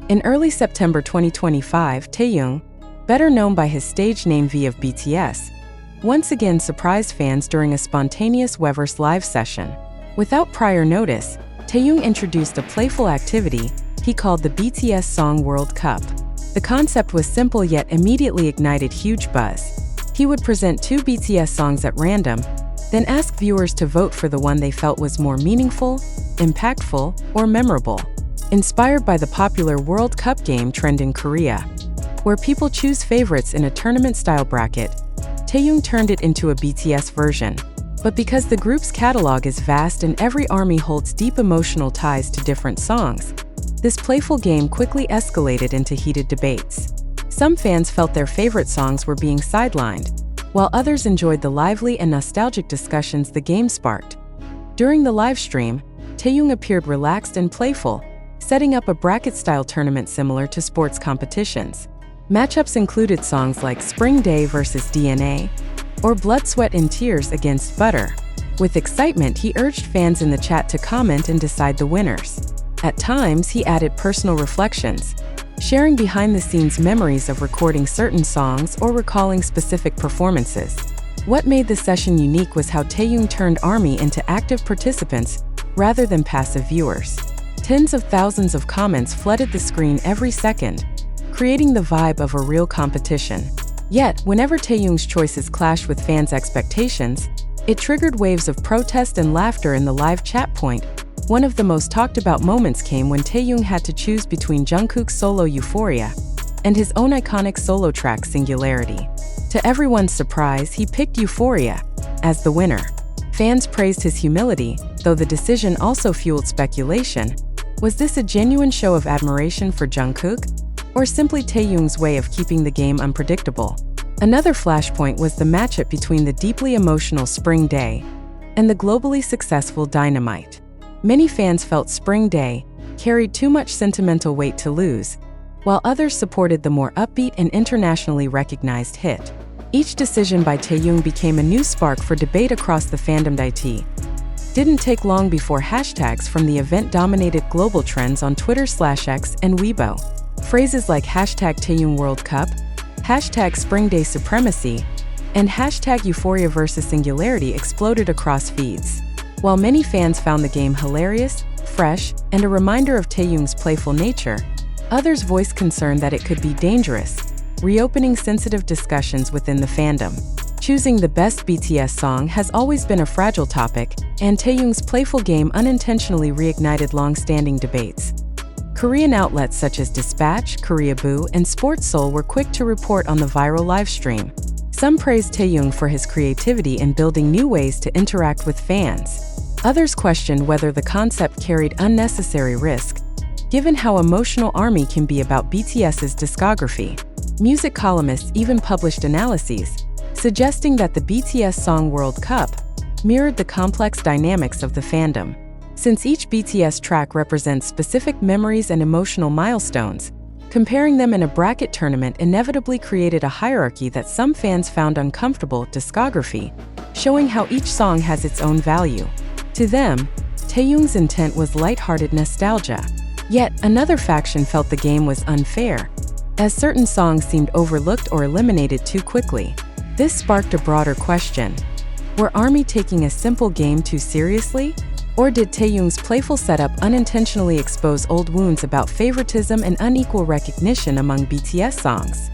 In early September 2025, Taehyung, better known by his stage name V of BTS, once again surprised fans during a spontaneous Weverse live session. Without prior notice, Taehyung introduced a playful activity he called the BTS Song World Cup. The concept was simple yet immediately ignited huge buzz. He would present 2 BTS songs at random, then ask viewers to vote for the one they felt was more meaningful, impactful, or memorable. Inspired by the popular World Cup game trend in Korea, where people choose favorites in a tournament-style bracket, Taehyung turned it into a BTS version. But because the group's catalog is vast and every army holds deep emotional ties to different songs, this playful game quickly escalated into heated debates. Some fans felt their favorite songs were being sidelined, while others enjoyed the lively and nostalgic discussions the game sparked. During the live stream, Taehyung appeared relaxed and playful, setting up a bracket-style tournament similar to sports competitions. Matchups included songs like Spring Day vs. DNA or Blood, Sweat and Tears against Butter. With excitement, he urged fans in the chat to comment and decide the winners. At times, he added personal reflections, sharing behind-the-scenes memories of recording certain songs or recalling specific performances. What made the session unique was how Taehyung turned ARMY into active participants rather than passive viewers. Tens of thousands of comments flooded the screen every second, creating the vibe of a real competition. Yet, whenever Taehyung's choices clashed with fans' expectations, it triggered waves of protest and laughter in the live chat. One of the most talked about moments came when Taehyung had to choose between Jungkook's solo Euphoria and his own iconic solo track Singularity. To everyone's surprise, he picked Euphoria as the winner. Fans praised his humility, though the decision also fueled speculation. Was this a genuine show of admiration for Jungkook, or simply Taehyung's way of keeping the game unpredictable? Another flashpoint was the matchup between the deeply emotional Spring Day and the globally successful Dynamite. Many fans felt Spring Day carried too much sentimental weight to lose, while others supported the more upbeat and internationally recognized hit. Each decision by Taehyung became a new spark for debate across the fandom. It didn't take long before hashtags from the event dominated global trends on Twitter/X and Weibo. Phrases like #Taehyung World Cup, #Spring Day Supremacy, and #Euphoria vs. Singularity exploded across feeds. While many fans found the game hilarious, fresh, and a reminder of Taehyung's playful nature, others voiced concern that it could be dangerous, reopening sensitive discussions within the fandom. Choosing the best BTS song has always been a fragile topic, and Taehyung's playful game unintentionally reignited long-standing debates. Korean outlets such as Dispatch, Koreaboo, and Sports Seoul were quick to report on the viral livestream. Some praised Taehyung for his creativity in building new ways to interact with fans. Others questioned whether the concept carried unnecessary risk, given how emotional ARMY can be about BTS's discography. Music columnists even published analyses, suggesting that the BTS Song World Cup mirrored the complex dynamics of the fandom. Since each BTS track represents specific memories and emotional milestones, comparing them in a bracket tournament inevitably created a hierarchy that some fans found uncomfortable. Discography, showing how each song has its own value. To them, Taehyung's intent was lighthearted nostalgia. Yet, another faction felt the game was unfair, as certain songs seemed overlooked or eliminated too quickly. This sparked a broader question. Were ARMY taking a simple game too seriously? Or did Taehyung's playful setup unintentionally expose old wounds about favoritism and unequal recognition among BTS songs?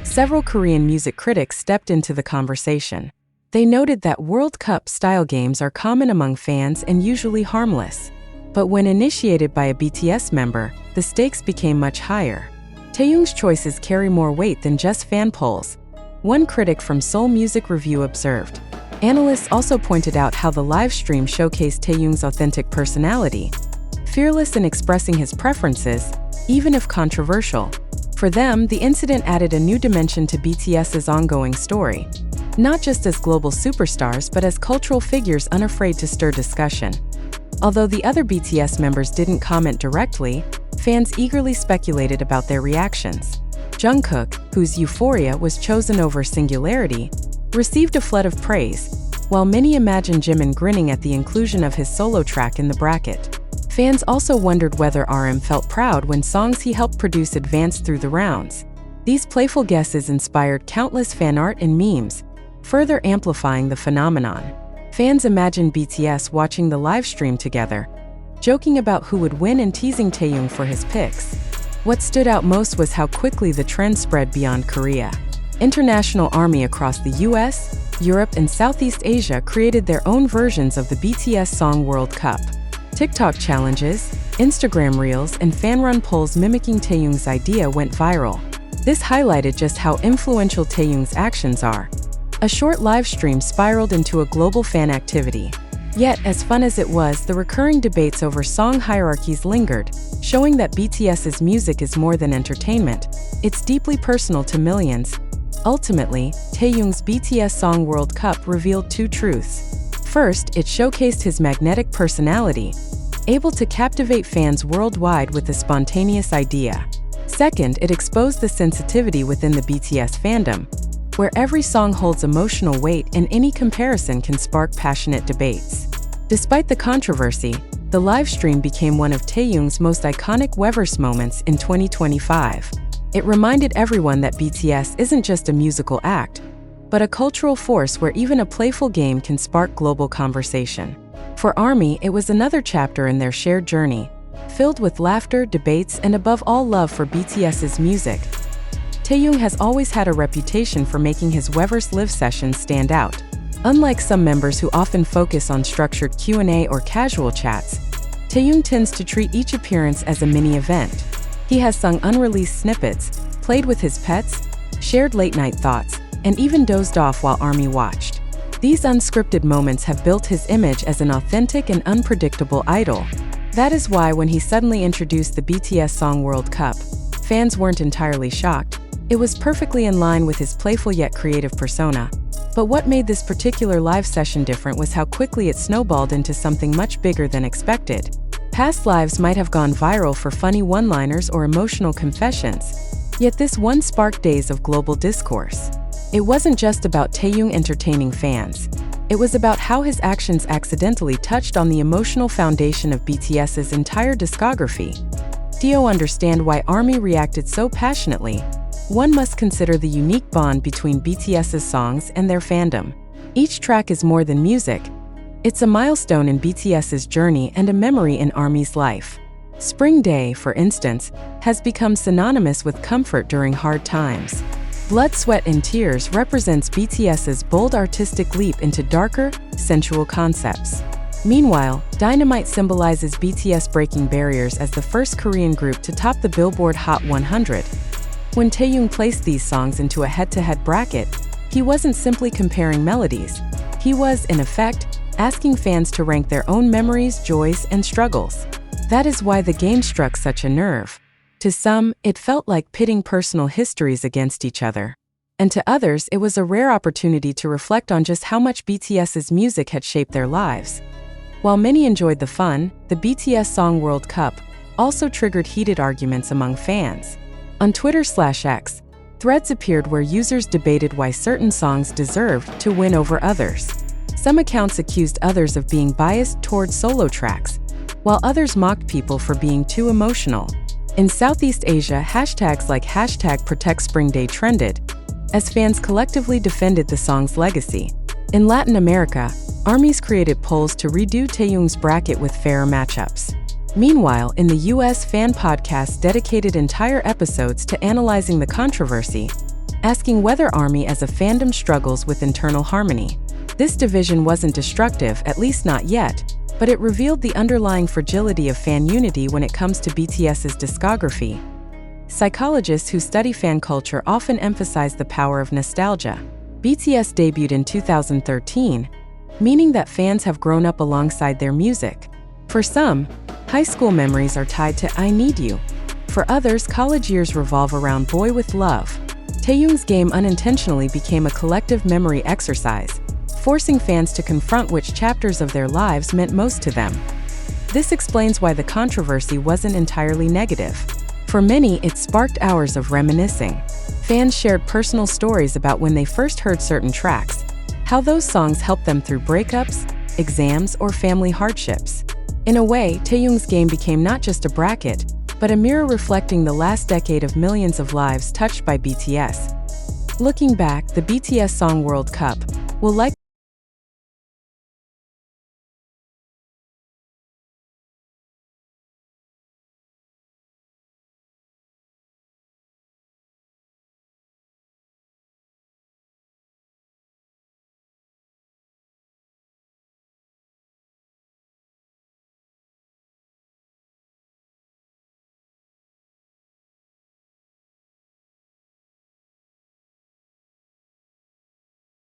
Several Korean music critics stepped into the conversation. They noted that World Cup-style games are common among fans and usually harmless. But when initiated by a BTS member, the stakes became much higher. Taehyung's choices carry more weight than just fan polls, one critic from Seoul Music Review observed. Analysts also pointed out how the live stream showcased Taehyung's authentic personality, fearless in expressing his preferences, even if controversial. For them, the incident added a new dimension to BTS's ongoing story, not just as global superstars but as cultural figures unafraid to stir discussion. Although the other BTS members didn't comment directly, fans eagerly speculated about their reactions. Jungkook, whose Euphoria was chosen over Singularity, received a flood of praise, while many imagined Jimin grinning at the inclusion of his solo track in the bracket. Fans also wondered whether RM felt proud when songs he helped produce advanced through the rounds. These playful guesses inspired countless fan art and memes, further amplifying the phenomenon. Fans imagined BTS watching the live stream together, joking about who would win and teasing Taehyung for his picks. What stood out most was how quickly the trend spread beyond Korea. International ARMY across the US, Europe, and Southeast Asia created their own versions of the BTS Song World Cup. TikTok challenges, Instagram reels, and fan-run polls mimicking Taehyung's idea went viral. This highlighted just how influential Taehyung's actions are. A short live stream spiraled into a global fan activity. Yet, as fun as it was, the recurring debates over song hierarchies lingered, showing that BTS's music is more than entertainment. It's deeply personal to millions. Ultimately, Taehyung's BTS Song World Cup revealed two truths. First, it showcased his magnetic personality, able to captivate fans worldwide with a spontaneous idea. Second, it exposed the sensitivity within the BTS fandom, where every song holds emotional weight and any comparison can spark passionate debates. Despite the controversy, the live stream became one of Taehyung's most iconic Weverse moments in 2025. It reminded everyone that BTS isn't just a musical act, but a cultural force where even a playful game can spark global conversation. For ARMY, it was another chapter in their shared journey, filled with laughter, debates, and above all love for BTS's music. Taehyung has always had a reputation for making his Weverse live sessions stand out. Unlike some members who often focus on structured Q&A or casual chats, Taehyung tends to treat each appearance as a mini-event. He has sung unreleased snippets, played with his pets, shared late-night thoughts, and even dozed off while ARMY watched. These unscripted moments have built his image as an authentic and unpredictable idol. That is why when he suddenly introduced the BTS Song World Cup, fans weren't entirely shocked. It was perfectly in line with his playful yet creative persona. But what made this particular live session different was how quickly it snowballed into something much bigger than expected. Past lives might have gone viral for funny one-liners or emotional confessions, yet this one sparked days of global discourse. It wasn't just about Taehyung entertaining fans. It was about how his actions accidentally touched on the emotional foundation of BTS's entire discography. To understand why ARMY reacted so passionately, one must consider the unique bond between BTS's songs and their fandom. Each track is more than music. It's a milestone in BTS's journey and a memory in ARMY's life. Spring Day, for instance, has become synonymous with comfort during hard times. Blood, Sweat, and Tears represents BTS's bold artistic leap into darker, sensual concepts. Meanwhile, Dynamite symbolizes BTS breaking barriers as the first Korean group to top the Billboard Hot 100. When Taehyung placed these songs into a head-to-head bracket, he wasn't simply comparing melodies. He was, in effect, asking fans to rank their own memories, joys, and struggles. That is why the game struck such a nerve. To some, it felt like pitting personal histories against each other. And to others, it was a rare opportunity to reflect on just how much BTS's music had shaped their lives. While many enjoyed the fun, the BTS Song World Cup also triggered heated arguments among fans. On Twitter/X, threads appeared where users debated why certain songs deserved to win over others. Some accounts accused others of being biased toward solo tracks, while others mocked people for being too emotional. In Southeast Asia, hashtags like #ProtectSpringDay trended, as fans collectively defended the song's legacy. In Latin America, ARMYs created polls to redo Taehyung's bracket with fairer matchups. Meanwhile, in the US, fan podcasts dedicated entire episodes to analyzing the controversy, asking whether ARMY as a fandom struggles with internal harmony. This division wasn't destructive, at least not yet, but it revealed the underlying fragility of fan unity when it comes to BTS's discography. Psychologists who study fan culture often emphasize the power of nostalgia. BTS debuted in 2013, meaning that fans have grown up alongside their music. For some, high school memories are tied to I Need You. For others, college years revolve around Boy with Love. Taehyung's game unintentionally became a collective memory exercise, forcing fans to confront which chapters of their lives meant most to them. This explains why the controversy wasn't entirely negative. For many, it sparked hours of reminiscing. Fans shared personal stories about when they first heard certain tracks, how those songs helped them through breakups, exams, or family hardships. In a way, Taehyung's game became not just a bracket, but a mirror reflecting the last decade of millions of lives touched by BTS. Looking back, the BTS Song World Cup will likely